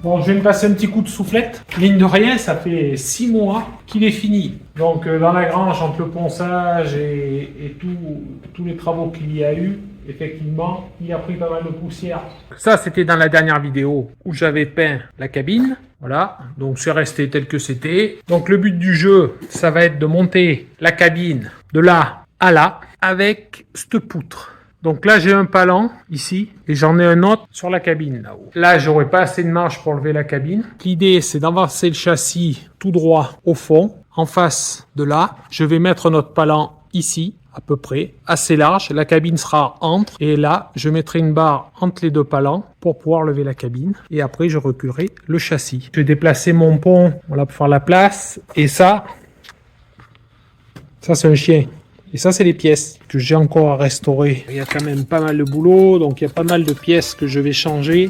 Bon, je vais me passer un petit coup de soufflette. Mine de rien, ça fait 6 mois qu'il est fini. Donc, dans la grange, entre le ponçage et tous les travaux qu'il y a eu, effectivement, il a pris pas mal de poussière. Ça, c'était dans la dernière vidéo où j'avais peint la cabine. Voilà, donc c'est resté tel que c'était. Donc, le but du jeu, ça va être de monter la cabine de là à là avec cette poutre. Donc là, j'ai un palan ici et j'en ai un autre sur la cabine là-haut. Là, j'aurai pas assez de marge pour lever la cabine. L'idée, c'est d'avancer le châssis tout droit au fond, en face de là. Je vais mettre notre palan ici, à peu près, assez large. La cabine sera entre et là, je mettrai une barre entre les deux palans pour pouvoir lever la cabine. Et après, je reculerai le châssis. Je vais déplacer mon pont, voilà, pour faire la place. Et ça c'est un chien. Et ça, c'est les pièces que j'ai encore à restaurer. Il y a quand même pas mal de boulot, donc il y a pas mal de pièces que je vais changer.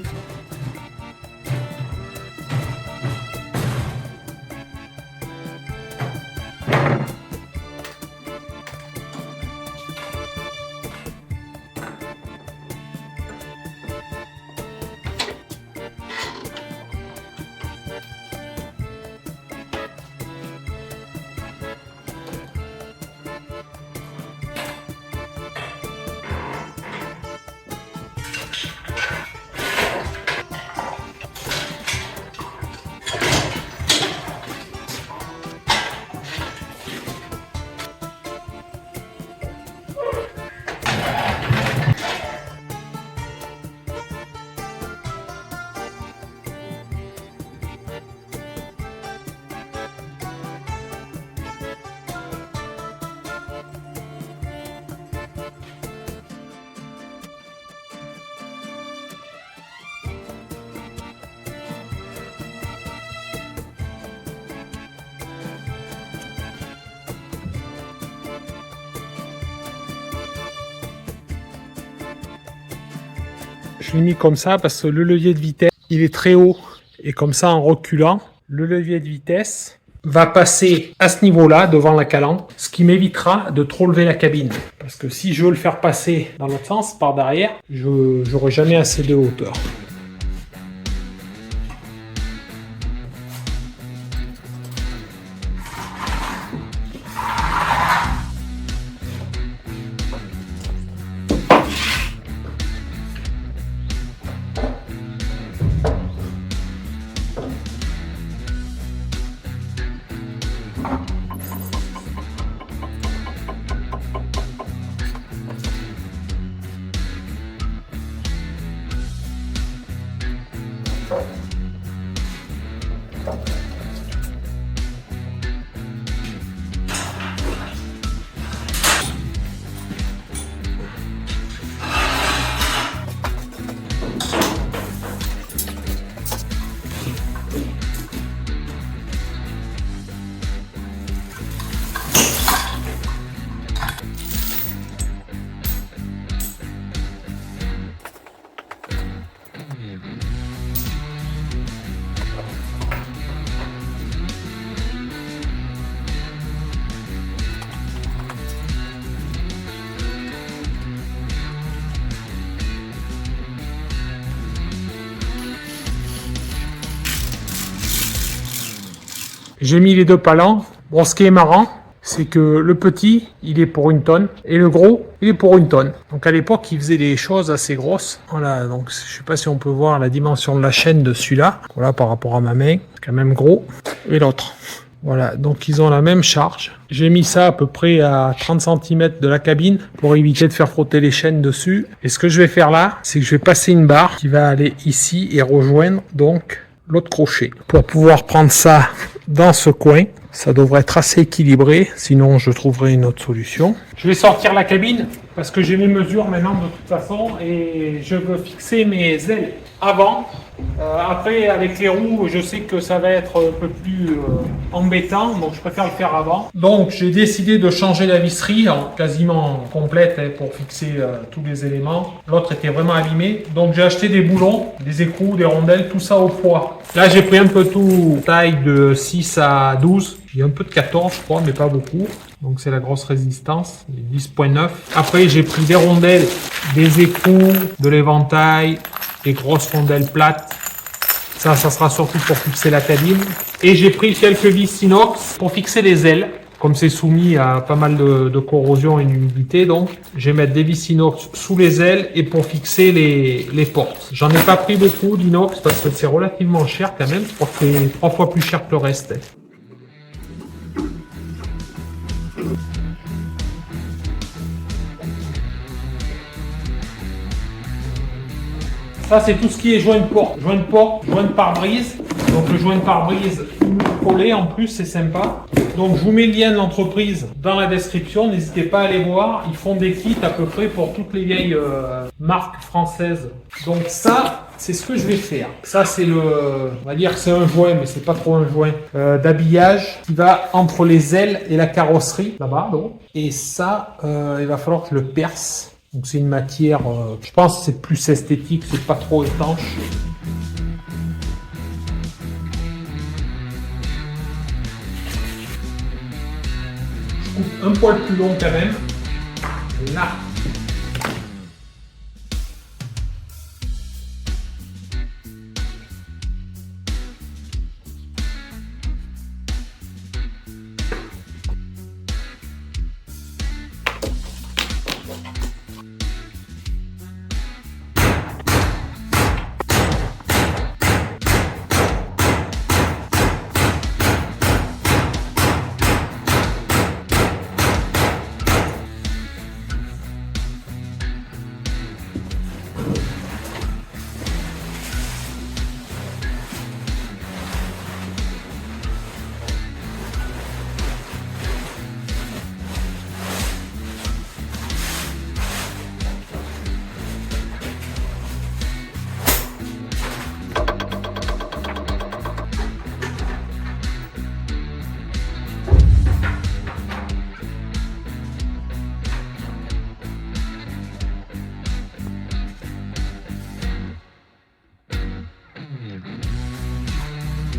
Je l'ai mis comme ça parce que le levier de vitesse, il est très haut. Et comme ça, en reculant, le levier de vitesse va passer à ce niveau-là, devant la calandre, ce qui m'évitera de trop lever la cabine. Parce que si je veux le faire passer dans l'autre sens, par derrière, je n'aurai jamais assez de hauteur. J'ai mis les deux palans. Bon, ce qui est marrant, c'est que le petit, il est pour 1 tonne et le gros, il est pour 1 tonne. Donc à l'époque, il faisait des choses assez grosses. Voilà, donc je sais pas si on peut voir la dimension de la chaîne de celui-là. Voilà, par rapport à ma main, c'est quand même gros. Et l'autre. Voilà, donc ils ont la même charge. J'ai mis ça à peu près à 30 cm de la cabine pour éviter de faire frotter les chaînes dessus. Et ce que je vais faire là, c'est que je vais passer une barre qui va aller ici et rejoindre donc l'autre crochet. Pour pouvoir prendre ça dans ce coin, ça devrait être assez équilibré, sinon je trouverai une autre solution. Je vais sortir la cabine parce que j'ai mes mesures maintenant de toute façon et je veux fixer mes ailes avant. Après, avec les roues, je sais que ça va être un peu plus embêtant, donc je préfère le faire avant. Donc, j'ai décidé de changer la visserie, quasiment complète pour fixer tous les éléments. L'autre était vraiment abîmé, donc j'ai acheté des boulons, des écrous, des rondelles, tout ça au poids. Là, j'ai pris un peu tout, taille de 6 à 12. Il y a un peu de 14, je crois, mais pas beaucoup. Donc c'est la grosse résistance, les 10.9. Après j'ai pris des rondelles, des écrous, de l'éventail, des grosses rondelles plates. Ça sera surtout pour fixer la cabine. Et j'ai pris quelques vis inox pour fixer les ailes. Comme c'est soumis à pas mal de corrosion et d'humidité, donc je vais mettre des vis inox sous les ailes et pour fixer les portes. J'en ai pas pris beaucoup d'inox parce que c'est relativement cher quand même. Je crois que c'est 3 fois plus cher que le reste. Ça, c'est tout ce qui est joint de porte, joint de pare-brise. Donc, le joint de pare-brise collé en plus, c'est sympa. Donc, je vous mets le lien de l'entreprise dans la description. N'hésitez pas à aller voir. Ils font des kits à peu près pour toutes les vieilles marques françaises. Donc, ça, c'est ce que je vais faire. Ça, c'est on va dire que c'est un joint, mais c'est pas trop un joint d'habillage qui va entre les ailes et la carrosserie, là-bas. Donc. Et ça, il va falloir que je le perce. Donc c'est une matière, je pense que c'est plus esthétique, c'est pas trop étanche. Je coupe un poil plus long quand même. Là.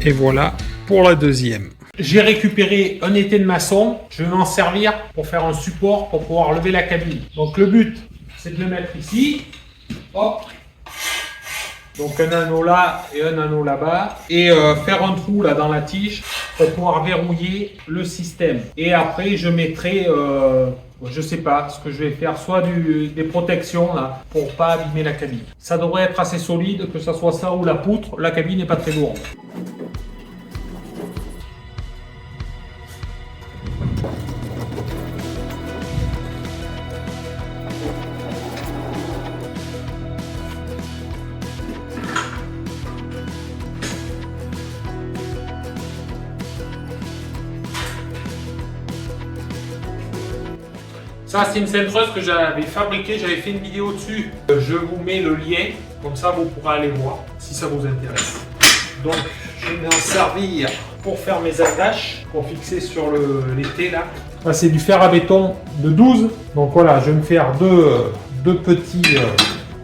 Et voilà pour la deuxième. J'ai récupéré un étai de maçon. Je vais m'en servir pour faire un support pour pouvoir lever la cabine. Donc le but, c'est de le mettre ici. Hop. Donc un anneau là et un anneau là-bas. Et faire un trou là dans la tige pour pouvoir verrouiller le système. Et après, je mettrai... je sais pas ce que je vais faire, soit des protections là pour pas abîmer la cabine. Ça devrait être assez solide, que ça soit ça ou la poutre. La cabine n'est pas très lourde. Ça, c'est une centreuse que j'avais fabriquée, j'avais fait une vidéo dessus. Je vous mets le lien, comme ça vous pourrez aller voir si ça vous intéresse. Donc, je vais m'en servir pour faire mes attaches, pour fixer sur l'étai là. Ça, c'est du fer à béton de 12. Donc voilà, je vais me faire deux petits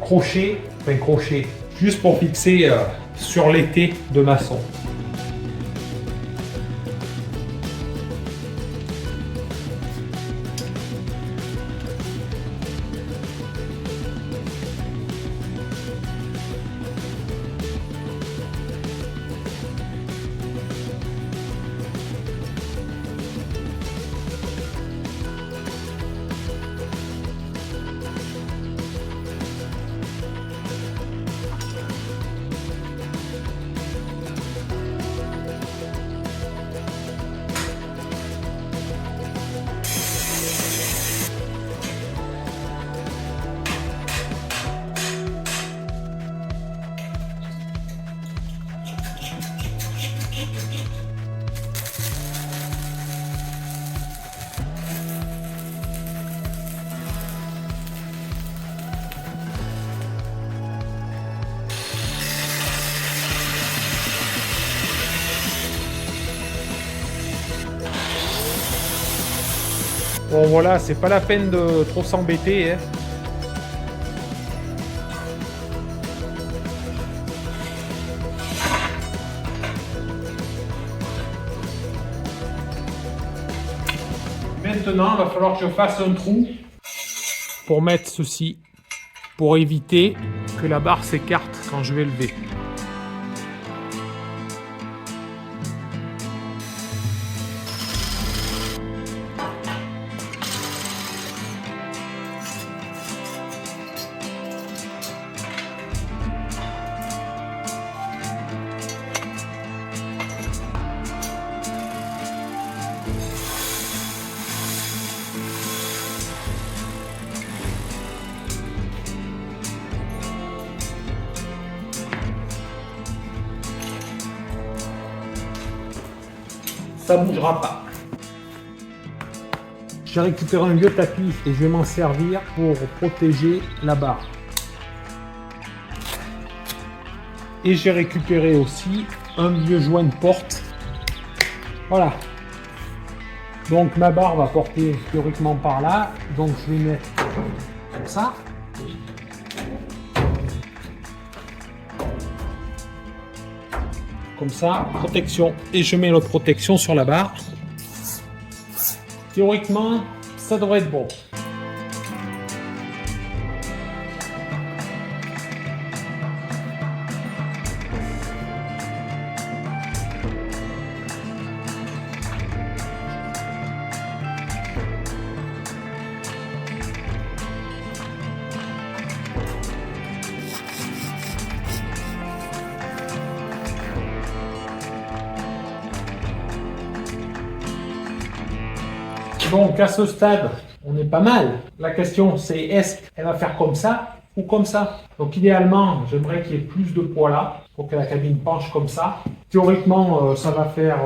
crochets, juste pour fixer sur l'étai de maçon. Bon voilà, c'est pas la peine de trop s'embêter, hein. Maintenant, il va falloir que je fasse un trou pour mettre ceci, pour éviter que la barre s'écarte quand je vais lever. Ça bougera pas. J'ai récupéré un vieux tapis et je vais m'en servir pour protéger la barre. Et j'ai récupéré aussi un vieux joint de porte. Voilà. Donc ma barre va porter théoriquement par là. Donc je vais mettre comme ça. Comme ça, protection. Et je mets l'autre protection sur la barre. Théoriquement, ça devrait être bon. Donc à ce stade, on est pas mal. La question c'est est-ce qu'elle va faire comme ça ou comme ça? Donc idéalement, j'aimerais qu'il y ait plus de poids là, pour que la cabine penche comme ça. Théoriquement, ça va faire,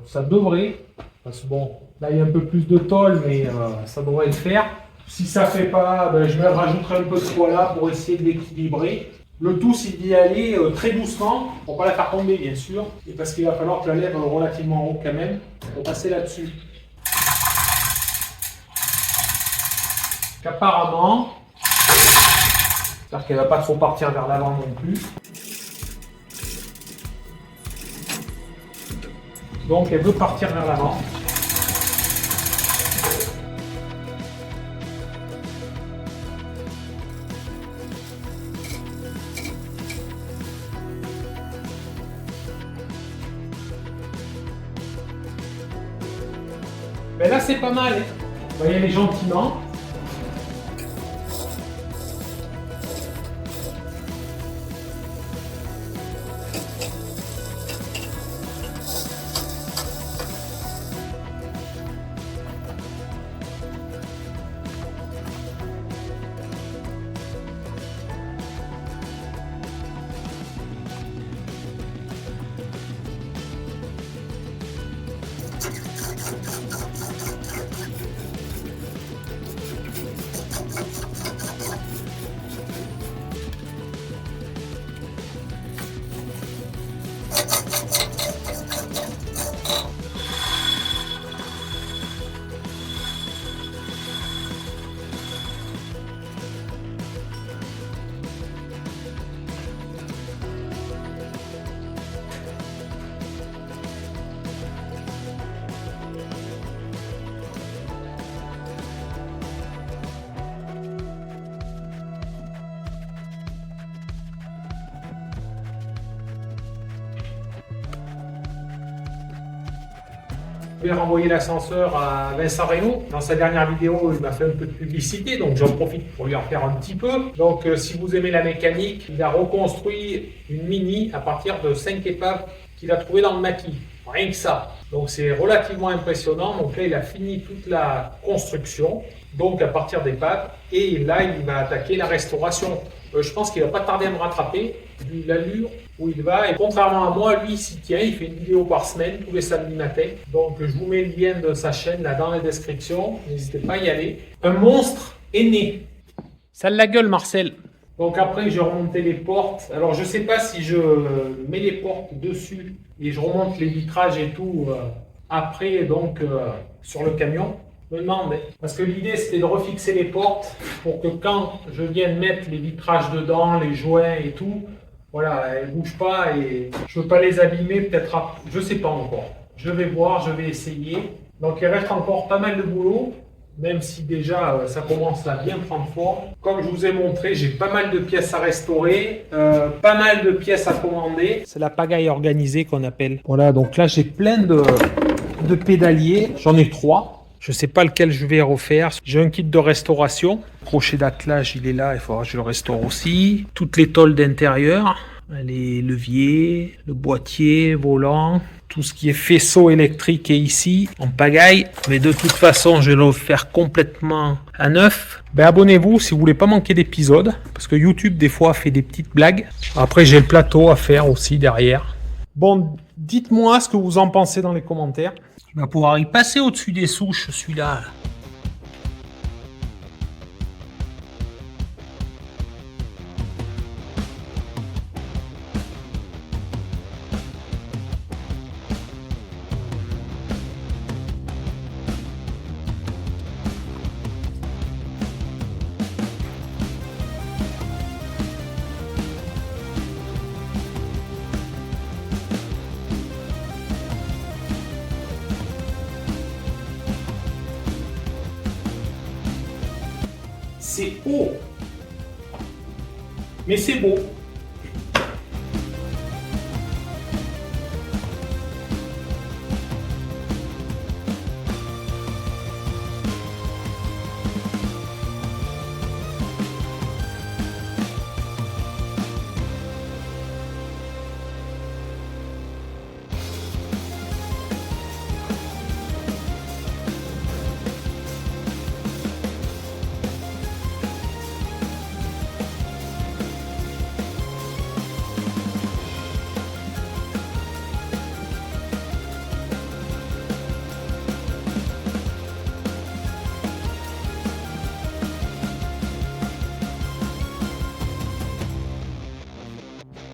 ça devrait, parce que bon, là il y a un peu plus de tôle, mais ça devrait le faire. Si ça fait pas, ben, je vais rajouter un peu de poids là pour essayer de l'équilibrer. Le tout, c'est d'y aller très doucement, pour pas la faire tomber bien sûr, et parce qu'il va falloir que je la lève relativement haut quand même, pour passer là-dessus. Apparemment, j'espère qu'elle ne va pas trop partir vers l'avant non plus. Donc elle veut partir vers l'avant. Mais là c'est pas mal. On va y aller gentiment. Je vais renvoyer l'ascenseur à Vincent Reynaud. Dans sa dernière vidéo, il m'a fait un peu de publicité, donc j'en profite pour lui en faire un petit peu. Donc si vous aimez la mécanique, il a reconstruit une Mini à partir de 5 épaves qu'il a trouvées dans le maquis. Rien que ça. Donc c'est relativement impressionnant. Donc là, il a fini toute la construction, donc à partir d'épaves. Et là, il va attaquer la restauration. Je pense qu'il ne va pas tarder à me rattraper, vu l'allure où il va. Et contrairement à moi, lui, il s'y tient. Il fait une vidéo par semaine, tous les samedis matin. Donc je vous mets le lien de sa chaîne là dans la description. N'hésitez pas à y aller. Un monstre est né. Ça a la gueule, Marcel. Donc après, j'ai remonté les portes. Alors je ne sais pas si je mets les portes dessus et je remonte les vitrages et tout après, donc sur le camion. Je me demande, parce que l'idée c'était de refixer les portes pour que quand je vienne mettre les vitrages dedans, les joints et tout, voilà, elles ne bougent pas et je ne veux pas les abîmer, peut-être, je ne sais pas encore. Je vais voir, je vais essayer. Donc il reste encore pas mal de boulot, même si déjà ça commence à bien prendre forme. Comme je vous ai montré, j'ai pas mal de pièces à restaurer, pas mal de pièces à commander. C'est la pagaille organisée qu'on appelle. Voilà, donc là j'ai plein de pédaliers, j'en ai 3. Je ne sais pas lequel je vais refaire. J'ai un kit de restauration. Le crochet d'attelage, il est là, il faudra que je le restaure aussi. Toutes les tôles d'intérieur, les leviers, le boîtier, volant, tout ce qui est faisceau électrique est ici en pagaille. Mais de toute façon, je vais le faire complètement à neuf. Abonnez-vous si vous voulez pas manquer d'épisodes, parce que YouTube des fois fait des petites blagues. Après, j'ai le plateau à faire aussi derrière. Bon, dites-moi ce que vous en pensez dans les commentaires. Il va pouvoir y passer au-dessus des souches, celui-là. C'est haut, mais c'est beau.